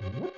Thank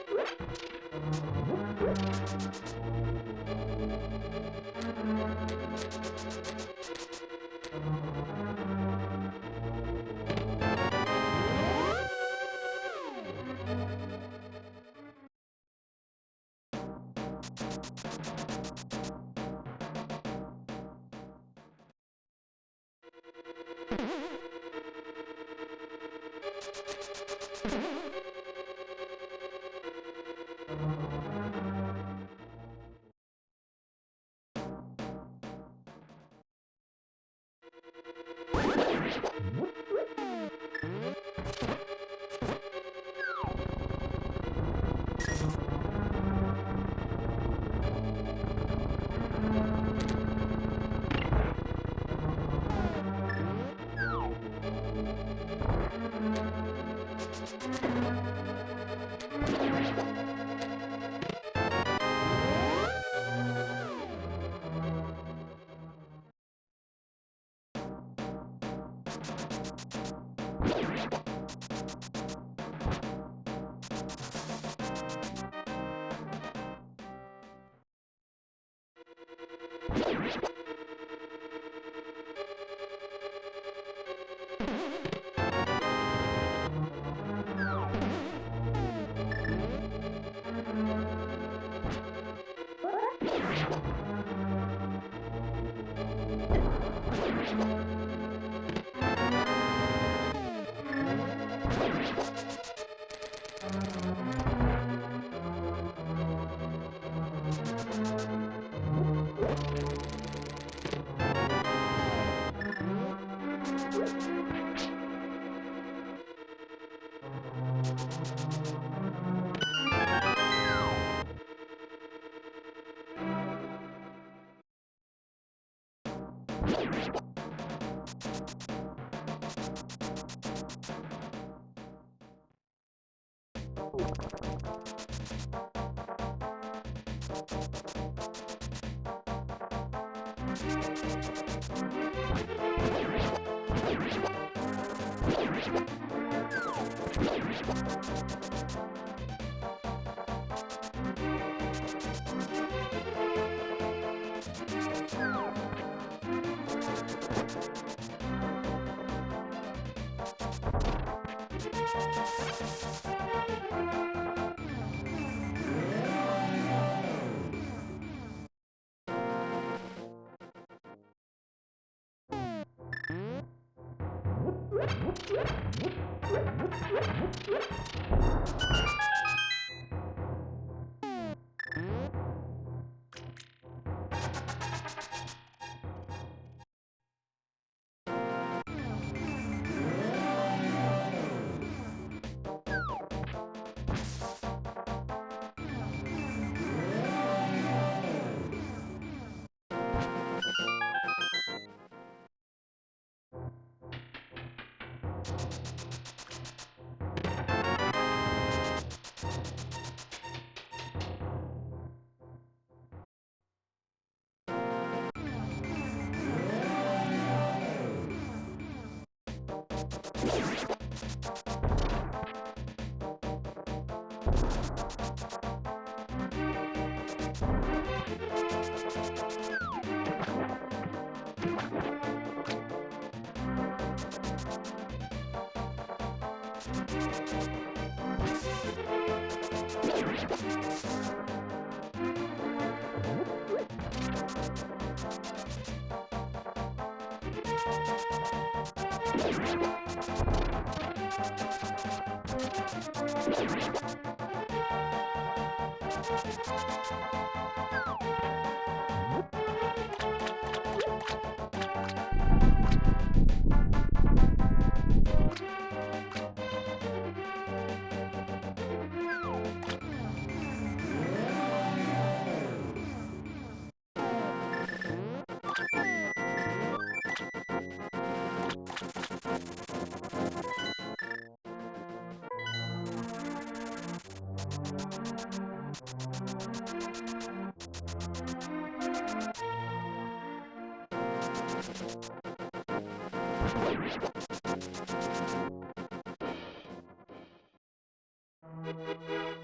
you.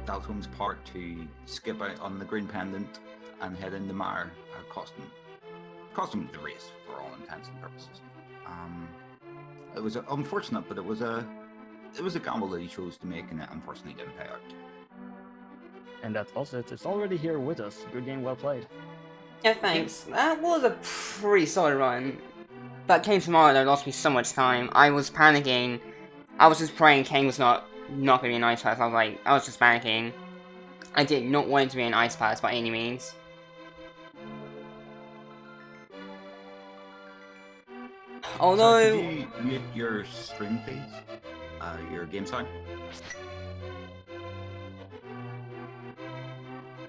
Dalton's part to skip out on the green pendant and head into Mire cost him the race for all intents and purposes. It was unfortunate, but it was a gamble that he chose to make, and it unfortunately didn't pay out. And that was it. It's already here with us. Good game, well played. Yeah, thanks. That was a pretty solid run. But Kane tomorrow, that lost me so much time. I was panicking. I was just praying Kane was not going to be an ice pass. I was just panicking. I did not want it to be an ice pass by any means. Although... So could you mute your stream, please? Your game sound?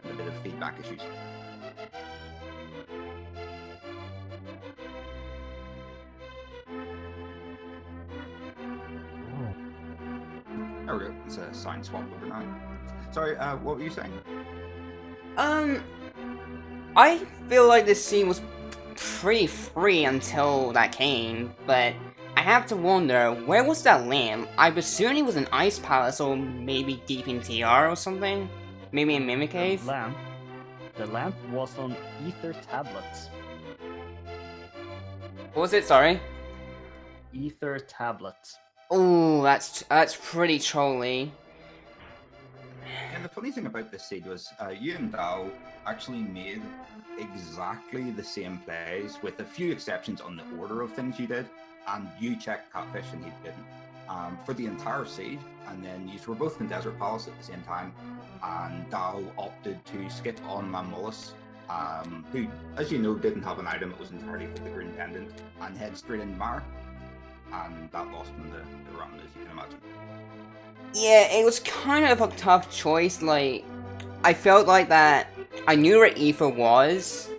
A bit of feedback issues. There we go. It's a sign swap over now. Sorry, what were you saying? I feel like this scene was pretty free until that came, but I have to wonder, where was that lamp? I presume it was an ice palace or maybe deep in TR or something? Maybe in Mimic Cave? The lamp was on Ether tablets. What was it? Sorry? Ether tablets. Oh, that's pretty trolly. And the funny thing about this seed was, you and Dao actually made exactly the same plays, with a few exceptions on the order of things you did, and you checked Catfish and he didn't, for the entire seed. And then you were both in Desert Palace at the same time, and Dao opted to skip on Mamulus, who, as you know, didn't have an item. It was entirely for the green pendant, and head straight into Mar, and that lost him the run, as you can imagine. Yeah, it was kind of a tough choice. Like, I felt like that I knew where Aether was,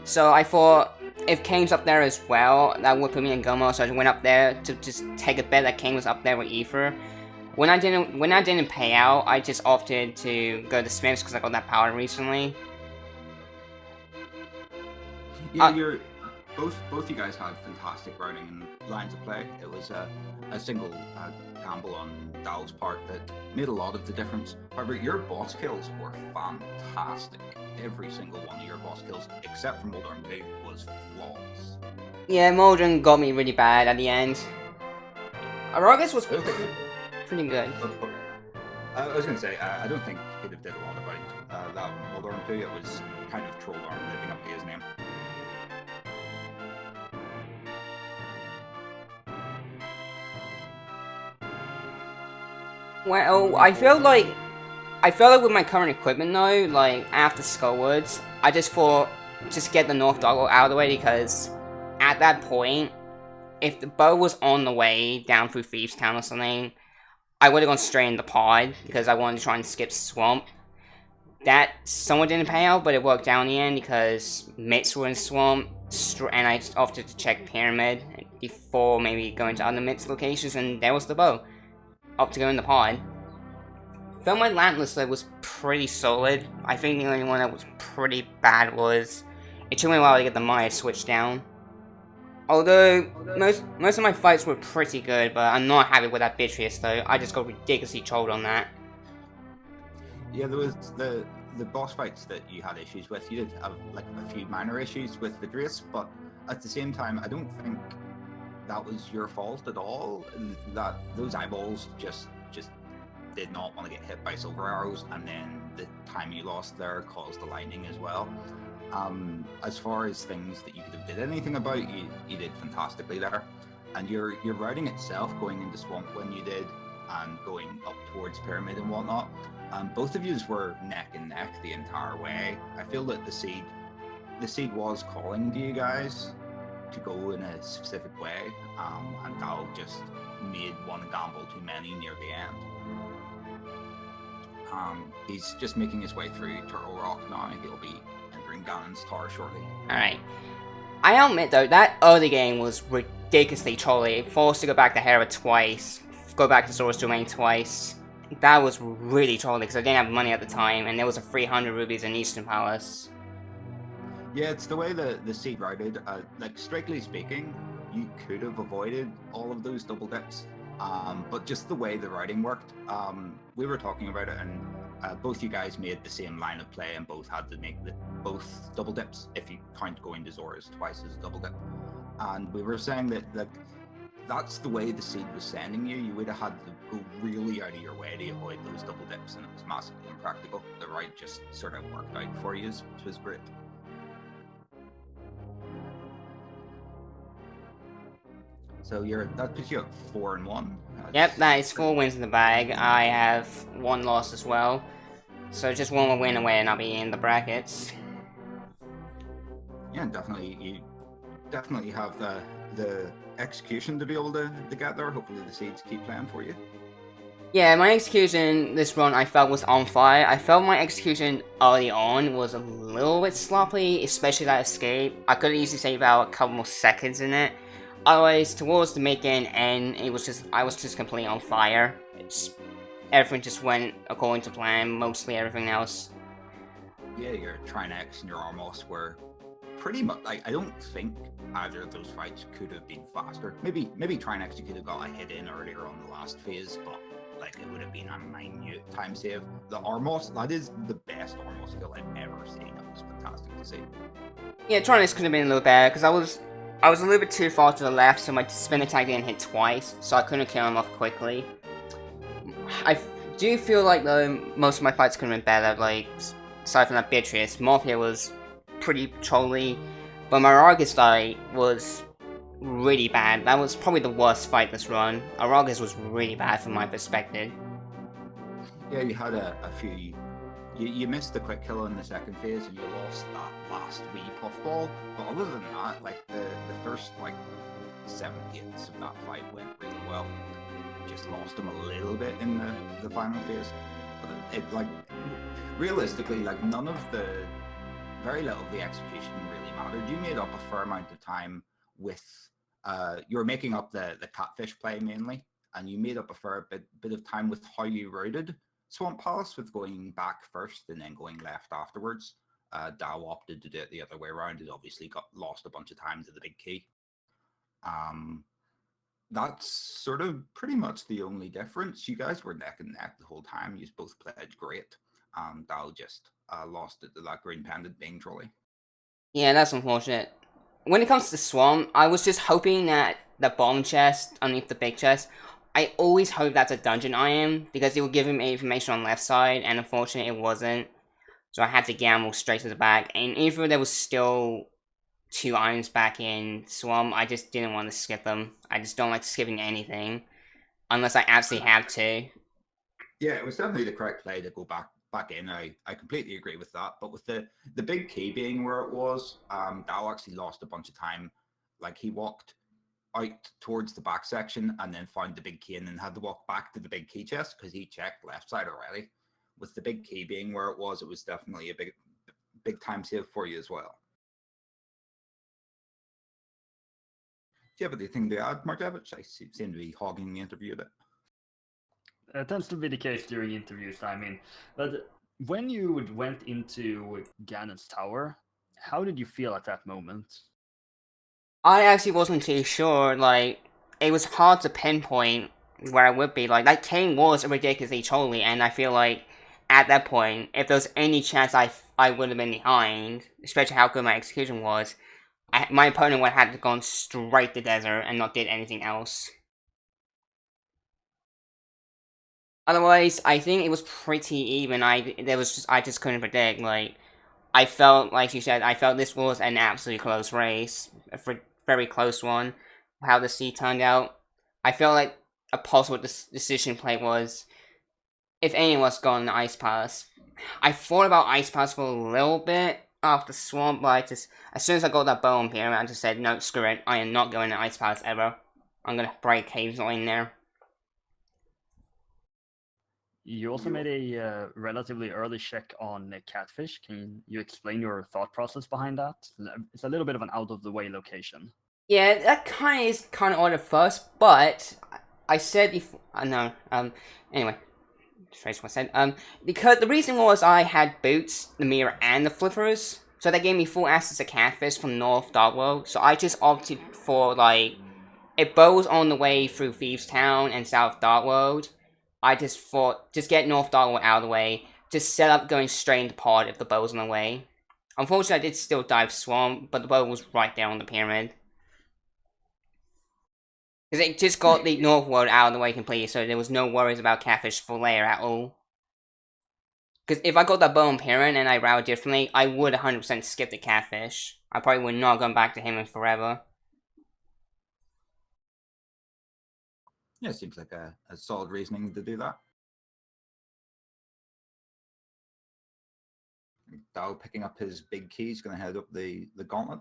so I thought if Kane's up there as well, that would put me in Gomo, so I went up there to just take a bet that Kane was up there with Aether. When I didn't pay out, I just opted to go to Smiths because I got that power recently. Yeah, both you guys had fantastic routing and lines of play. It was a single gamble on Dal's part that made a lot of the difference. However, your boss kills were fantastic. Every single one of your boss kills, except for Moldorm 2, was flawless. Yeah, Moldorm got me really bad at the end. Arogus was pretty good. I was going to say, I don't think he'd have did a lot about that Moldorm want to. It was kind of troll arm living up to his name. Well, I feel like with my current equipment though, like after Skullwoods, I just thought just get the North Doggo out of the way, because at that point, if the bow was on the way down through Thieves Town or something, I would have gone straight in the pod because I wanted to try and skip Swamp. That somewhat didn't pay out, but it worked out in the end because Mitts were in Swamp, and I just opted to check Pyramid before maybe going to other Mitts locations, and there was the bow. Up to go in the pod. Felt my Lantless was pretty solid. I think the only one that was pretty bad was it took me a while to get the Maya switch down. Although most of my fights were pretty good, but I'm not happy with that Beatrice though. I just got ridiculously trolled on that. Yeah, there was the boss fights that you had issues with. You did have like a few minor issues with Beatrice, but at the same time, I don't think that was your fault at all. That those eyeballs just did not want to get hit by silver arrows, and then the time you lost there caused the lightning as well. As far as things that you could have did anything about, you did fantastically there. And your routing itself, going into Swamp when you did, and going up towards Pyramid and whatnot, both of yous were neck and neck the entire way. I feel that the seed was calling to you guys to go in a specific way, and Dao just made one gamble too many near the end. He's just making his way through Turtle Rock now. He'll be entering Ganon's Tower shortly. Alright. I admit though, that early game was ridiculously trolly. Forced to go back to Hera twice, go back to Source Domain twice. That was really trolly because I didn't have money at the time, and there was a 300 rubies in Eastern Palace. Yeah, it's the way the seed routed. Like, strictly speaking, you could have avoided all of those double dips, but just the way the routing worked, we were talking about it, and both you guys made the same line of play, and both had to make both double dips if you count going to Zora's twice as a double dip. And we were saying that that's the way the seed was sending you. You would have had to go really out of your way to avoid those double dips, and it was massively impractical. The route just sort of worked out for you, which was great. So that puts you at 4-1. Yep, that is 4 wins in the bag. I have 1 loss as well. So just 1 more win away and I'll be in the brackets. Yeah, definitely. You definitely have the execution to be able to get there. Hopefully the seeds keep playing for you. Yeah, my execution this run I felt was on fire. I felt my execution early on was a little bit sloppy, especially that escape. I could easily save out a couple more seconds in it. Otherwise, towards the mid-game end, I was just completely on fire. Everything just went according to plan, mostly everything else. Yeah, your Trinex and your Armos were pretty much, like, I don't think either of those fights could have been faster. Maybe Trinex you could have got a hit in earlier on the last phase, but like it would have been a minute time save. The Armos, that is the best Armos skill I've ever seen. It was fantastic to see. Yeah, Trinex could have been a little better, because I was a little bit too far to the left, so my spin attack didn't hit twice, so I couldn't kill him off quickly. I do feel like, though, most of my fights could have been better, like, aside from that Beatrice. Morphia was pretty trolly, but my Argus fight was really bad. That was probably the worst fight this run. Argus was really bad from my perspective. Yeah, you had a few... You missed the quick kill in the second phase, and you lost that last wee puffball. But other than that, like the first like 7/8 of that fight went really well. Just lost him a little bit in the final phase. But it like realistically, like very little of the execution really mattered. You made up a fair amount of time with you were making up the catfish play mainly, and you made up a fair bit of time with how you routed Swamp Palace, with going back first and then going left afterwards. Dao opted to do it the other way around. It obviously got lost a bunch of times at the big key. That's sort of pretty much the only difference. You guys were neck and neck the whole time. You both played great. Dao just lost it to that green pendant being trolley. Yeah, that's unfortunate. When it comes to Swamp, I was just hoping that the bomb chest underneath the big chest, I always hope that's a dungeon item, because it will give him information on left side, and unfortunately it wasn't. so I had to gamble straight to the back. And even though there was still 2 irons back in Swamp, I just didn't want to skip them. I just don't like skipping anything unless I absolutely have to. Yeah, it was definitely the correct play to go back in. I completely agree with that. But with the big key being where it was, Dow actually lost a bunch of time. Like he walked out towards the back section and then found the big key and then had to walk back to the big key chest because he checked left side already. With the big key being where it was definitely a big time save for you as well. Do you have anything to add, Marjevich? I seem to be hogging the interview a bit. It tends to be the case during interviews, I mean. But when you went into Ganon's tower, how did you feel at that moment? I actually wasn't too sure. Like, it was hard to pinpoint where I would be. Like, that king was ridiculously trolly, and I feel like at that point, if there was any chance I would have been behind, especially how good my execution was, my opponent would have had to gone straight to desert and not did anything else. Otherwise, I think it was pretty even. I just couldn't predict. Like, I felt, like you said, I felt this was an absolutely close race, a very close one. How the seed turned out, I felt like a possible decision play was if anyone's gone to Ice Palace. I thought about Ice Palace for a little bit after Swamp, but I just, as soon as I got that bow on Pyramid, I just said, no, screw it, I am not going to Ice Palace ever. I'm gonna break caves in there. You also made a relatively early check on Catfish. Can you explain your thought process behind that? It's a little bit of an out-of-the-way location. Yeah, that kind of is kind of odd at first, but I said before, no, anyway, phrase what I said, because the reason was I had boots, the mirror, and the flippers, so that gave me full access to Catfish from North Dark World, so I just opted for, like, if Bo was on the way through Thieves Town and South Dark World, I just thought, just get North Dark World out of the way, just set up going straight into pod if the bow was on the way. Unfortunately, I did still dive Swamp, but the bow was right there on the pyramid. Because it just got the North World out of the way completely, so there was no worries about Catfish full layer at all. Because if I got that bow on pyramid and I routed differently, I would 100% skip the Catfish. I probably would not go back to him in forever. Yeah, it seems like a solid reasoning to do that. Dow picking up his big key, he's going to head up the gauntlet.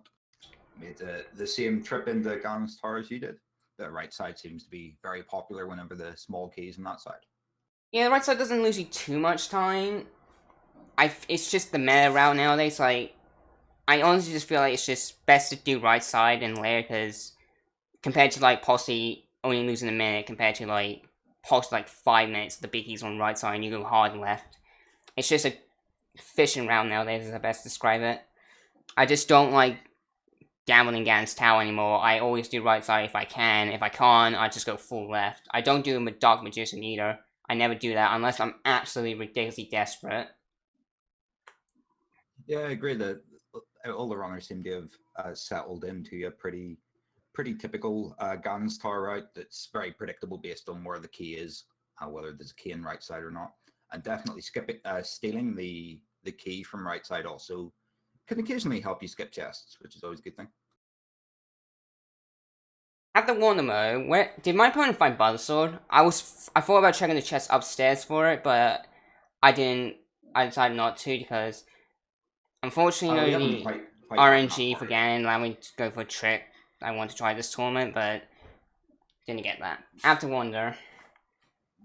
Made the same trip into Ganon's tower as you did. The right side seems to be very popular whenever the small keys on that side. Yeah, the right side doesn't lose you too much time. It's just the meta route nowadays. Like, I honestly just feel like it's just best to do right side and layer, because compared to like Posse only losing a minute, compared to like Posse like 5 minutes, the biggies on right side and you go hard left. It's just a fishing round nowadays is the best to describe it. I just don't like gambling against tower anymore. I always do right side if I can. If I can't, I just go full left. I don't do a Dark Magician either. I never do that unless I'm absolutely ridiculously desperate. Yeah, I agree that all the runners seem to have settled into a pretty typical Ganon's tower route that's very predictable based on where the key is, whether there's a key in right side or not. And definitely stealing the key from right side also can occasionally help you skip chests, which is always a good thing. After Wonder Mode, where did my opponent find Buzzsword? I thought about checking the chest upstairs for it, but I didn't. I decided not to because unfortunately, the RNG for Ganon allowed me to go for a trick I want to try this tournament, but didn't get that. After Wonder.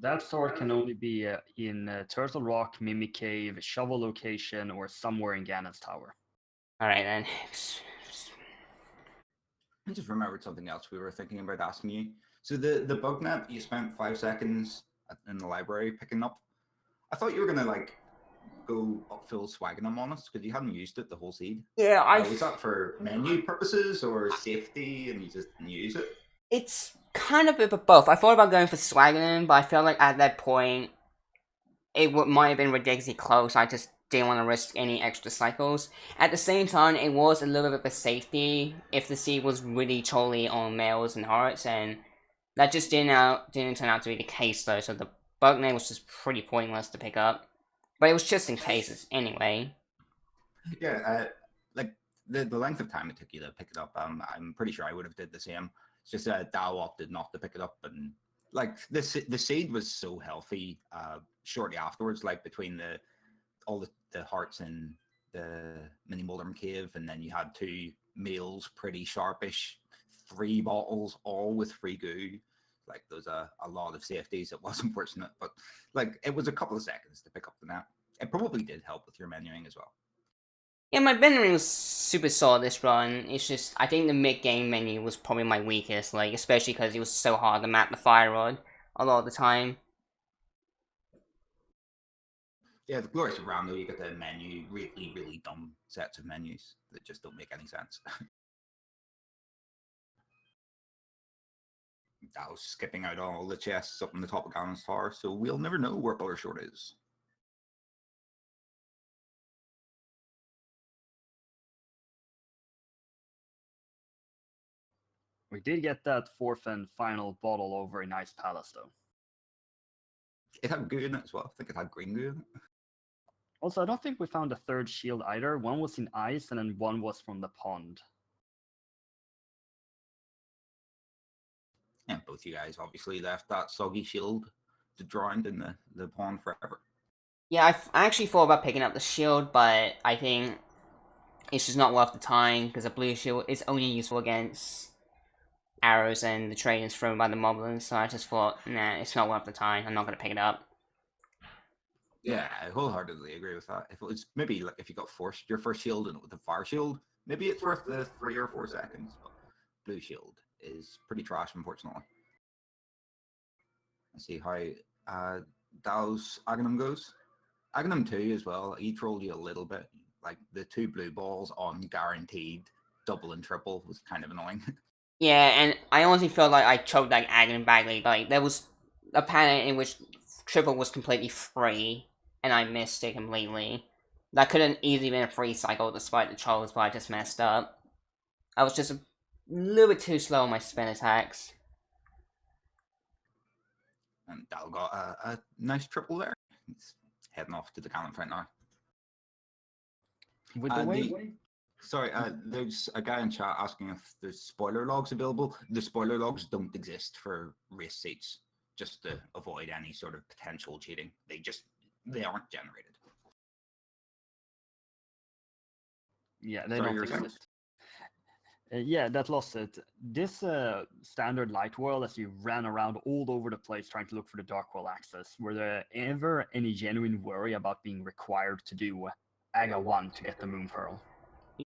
That sword can only be in Turtle Rock, Mimic Cave, Shovel Location, or somewhere in Ganon's tower. Alright then. I just remembered something else we were thinking about asking you. So the bug net you spent 5 seconds in the library picking up, I thought you were gonna like go up full Swagnum on us because you hadn't used it the whole seed. Yeah, was that for menu purposes or safety and you just didn't use it? It's kind of a bit of both. I thought about going for Swaggin', but I felt like at that point it might have been ridiculously close. I just didn't want to risk any extra cycles. At the same time, it was a little bit of a safety if the seed was really totally on males and hearts, and that just didn't turn out to be the case though. So the bug name was just pretty pointless to pick up. But it was just in cases anyway. Yeah, like the length of time it took you to pick it up, I'm pretty sure I would have did the same. It's just Dow opted not to pick it up, and like the seed was so healthy. Shortly afterwards, like between all the hearts in the mini Moldrum cave, and then you had 2 meals, pretty sharpish, 3 bottles, all with free goo. Like there's a lot of safeties. It was unfortunate, but like it was a couple of seconds to pick up the net. It probably did help with your menuing as well. Yeah, my menu was super solid this run. It's just, I think the mid-game menu was probably my weakest, like, especially because it was so hard to map the fire rod a lot of the time. Yeah, the glorious rando, you get the menu, really, really dumb sets of menus that just don't make any sense. That was skipping out all the chests up on the top of Ganon's Tower, so we'll never know where Buttershort is. We did get that 4th and final bottle over in Ice Palace, though. It had goo in it as well. I think it had green goo in it. Also, I don't think we found a 3rd shield either. One was in ice, and then one was from the pond. And both you guys obviously left that soggy shield to drown in the pond forever. Yeah, I actually thought about picking up the shield, but I think it's just not worth the time, because a blue shield is only useful against arrows and the trainers thrown by the moblins, so I just thought, nah, it's not worth the time, I'm not going to pick it up. Yeah, I wholeheartedly agree with that. If it was maybe like if you got your first shield and with a fire shield, maybe it's worth the 3 or 4 seconds, but blue shield is pretty trash, unfortunately. Let's see how Dow's Aghanim goes. Aghanim 2 as well, he trolled you a little bit. Like the 2 blue balls on guaranteed double and triple was kind of annoying. Yeah, and I honestly felt like I choked like Aghanim badly. Like, there was a panel in which triple was completely free, and I missed it completely. That could have easily been a free cycle despite the trolls, but I just messed up. I was just a little bit too slow on my spin attacks. And Dow got a nice triple there. He's heading off to the cannon fight now. With the way... Sorry, there's a guy in chat asking if there's spoiler logs available. The spoiler logs don't exist for race seats, just to avoid any sort of potential cheating. They aren't generated. Yeah, they Sorry, don't you were saying? exist. Yeah, that lost it. This standard light world, as you ran around all over the place trying to look for the dark world access, were there ever any genuine worry about being required to do Aga 1 to get the Moon Pearl?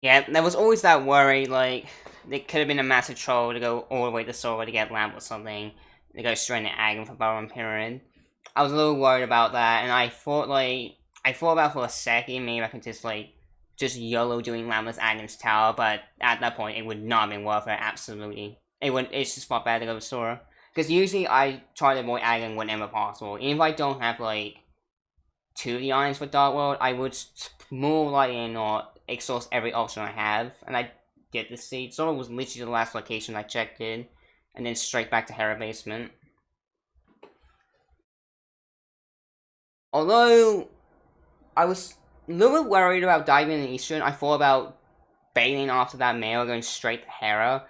Yeah, there was always that worry, like, it could have been a massive troll to go all the way to Sora to get Lamp or something, to go straight into Agam for Baron Pyramid. I was a little worried about that, and I thought about for a second, maybe I could just YOLO doing Lamp Agam's Tower, but at that point, it would not have been worth it, absolutely. It's just far better to go to Sora. Because usually I try to avoid Agam whenever possible, even if I don't have, like, 2 of the irons for Dark World, I would more likely not exhaust every option I have, and I did this seed. Sora was literally the last location I checked in, and then straight back to Hera Basement. Although, I was a little bit worried about diving in Eastern, I thought about bailing after that mail, going straight to Hera,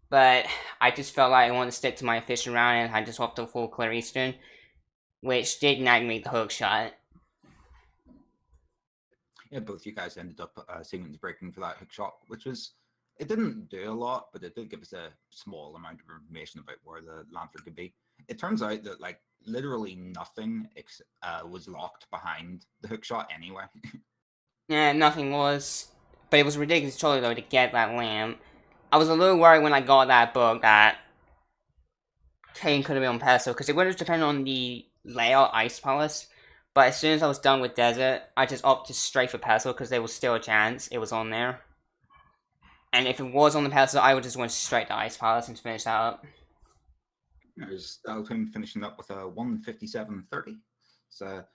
but I just felt like I wanted to stick to my efficient round, and I just opted to full clear Eastern, which did activate the hook shot. Yeah, both you guys ended up sequence breaking for that hook shot, which was, it didn't do a lot, but it did give us a small amount of information about where the lantern could be. It turns out that like literally nothing was locked behind the hook shot anyway. Yeah, nothing was, but it was ridiculous trolley though to get that lamp. I was a little worried when I got that book that Kane could have been on Pesto, because it would have depended on the layout Ice Palace. But as soon as I was done with Desert, I just opted straight for Pesto because there was still a chance it was on there. And if it was on the Pesto, I would just went straight to Ice Palace and finish that up. There's Dalton finishing up with a 1:57.30. It's a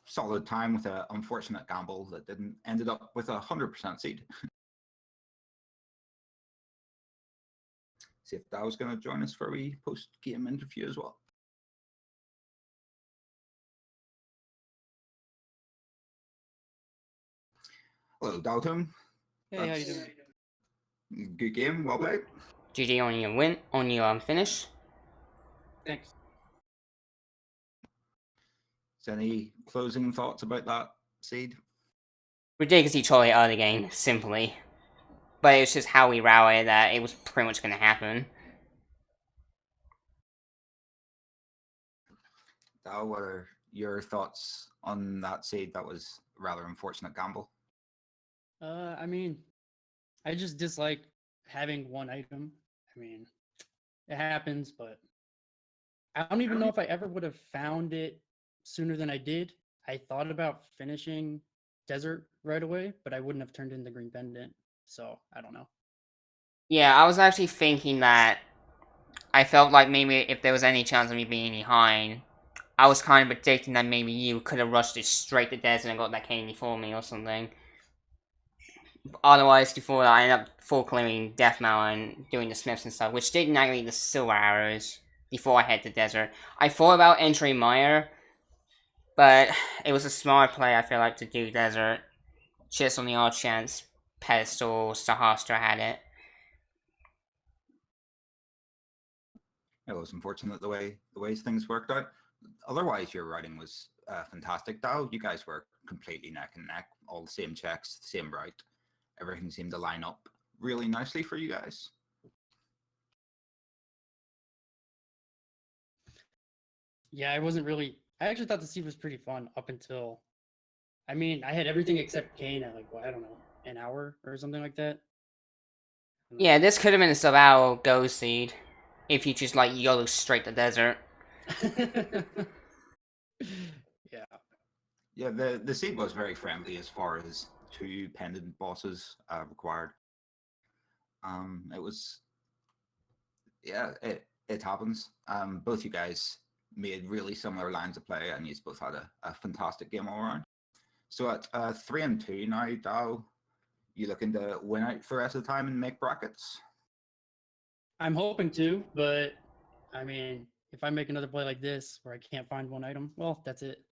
solid time with an unfortunate gamble that ended up with 100% seed. See if Dow's going to join us for a wee post-game interview as well. Hello, Dalton. Hey, how you doing? Good game, well played. GG on your win, on your finish. Thanks. Is there any closing thoughts about that, Seed? Ridiculously trolley early game, simply. But it was just how we rallied that it was pretty much going to happen. Dal, what are your thoughts on that, Seed? That was a rather unfortunate gamble. I mean, I just dislike having one item. I mean, it happens, but I don't even know if I ever would have found it sooner than I did. I thought about finishing Desert right away, but I wouldn't have turned in the Green Pendant. So, I don't know. Yeah, I was actually thinking that I felt like maybe if there was any chance of me being behind, I was kind of predicting that maybe you could have rushed it straight to Desert and got that cane before me or something. Otherwise, before that, I ended up full clearing Death Mountain, doing the Smiths and stuff, which didn't activate the Silver Arrows before I head to Desert. I thought about entering Mire, but it was a smart play, I feel like, to do Desert. Just on the odd chance Pedestal Sahastra had it. It was unfortunate the way things worked out. Otherwise, your writing was fantastic, Dal. You guys were completely neck and neck, all the same checks, same route. Everything seemed to line up really nicely for you guys. Yeah, I actually thought the seed was pretty fun up until, I mean, I had everything except Kane at like, what, I don't know, an hour or something like that. Yeah, this could have been a Survival Go Seed if you just like YOLO straight to Desert. Yeah. Yeah, the seed was very friendly as far as 2 pendant bosses required. It was, yeah, it happens. Both you guys made really similar lines of play, and you both had a fantastic game all around. So at 3-2 now, Dal, you looking to win out for the rest of the time and make brackets? I'm hoping to, but I mean, if I make another play like this where I can't find one item, well, that's it.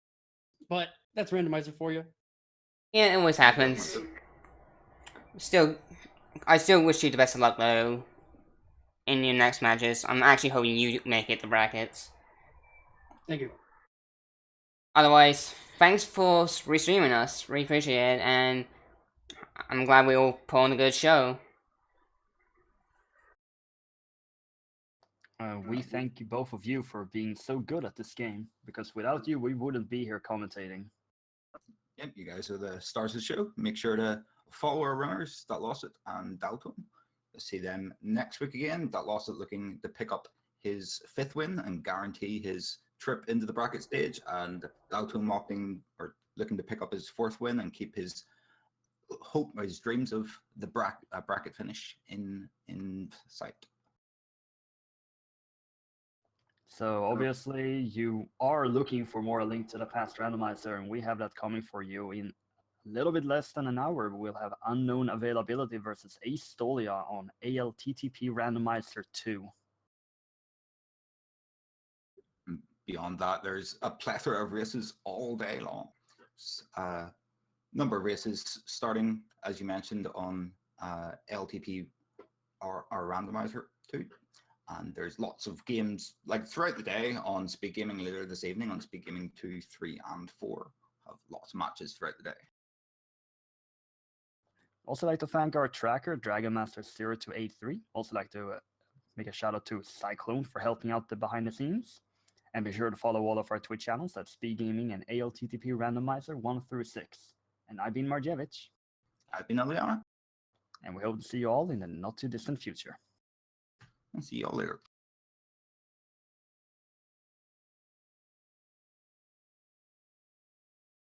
But that's randomizer for you. Yeah, it always happens. I still wish you the best of luck though in your next matches. I'm actually hoping you make it the brackets. Thank you. Otherwise, thanks for restreaming us. Really appreciate it, and I'm glad we all put on a good show. We thank you, both of you, for being so good at this game, because without you, we wouldn't be here commentating. Yep, you guys are the stars of the show. Make sure to follow our runners, That Lost It and Dalton. See them next week again. That Lost It looking to pick up his 5th win and guarantee his trip into the bracket stage, and Dalton looking to pick up his 4th win and keep his dreams of the bracket finish in sight. So obviously you are looking for more Link to the Past Randomizer, and we have that coming for you in a little bit less than an hour. We'll have unknown availability versus Ace Stolia on ALTTP Randomizer 2. Beyond that, there's a plethora of races all day long. Number of races starting, as you mentioned, on LTP or Randomizer 2. And there's lots of games like throughout the day on Speed Gaming later this evening on Speed Gaming 2, 3, and 4. Have lots of matches throughout the day. Also like to thank our tracker, DragonMaster0283. Also like to make a shout out to Cyclone for helping out the behind the scenes. And be sure to follow all of our Twitch channels, that's Speed Gaming and ALTTP Randomizer 1 through 6. And I've been Marjevich. I've been Eliana. And we hope to see you all in the not too distant future. I'll see you all later.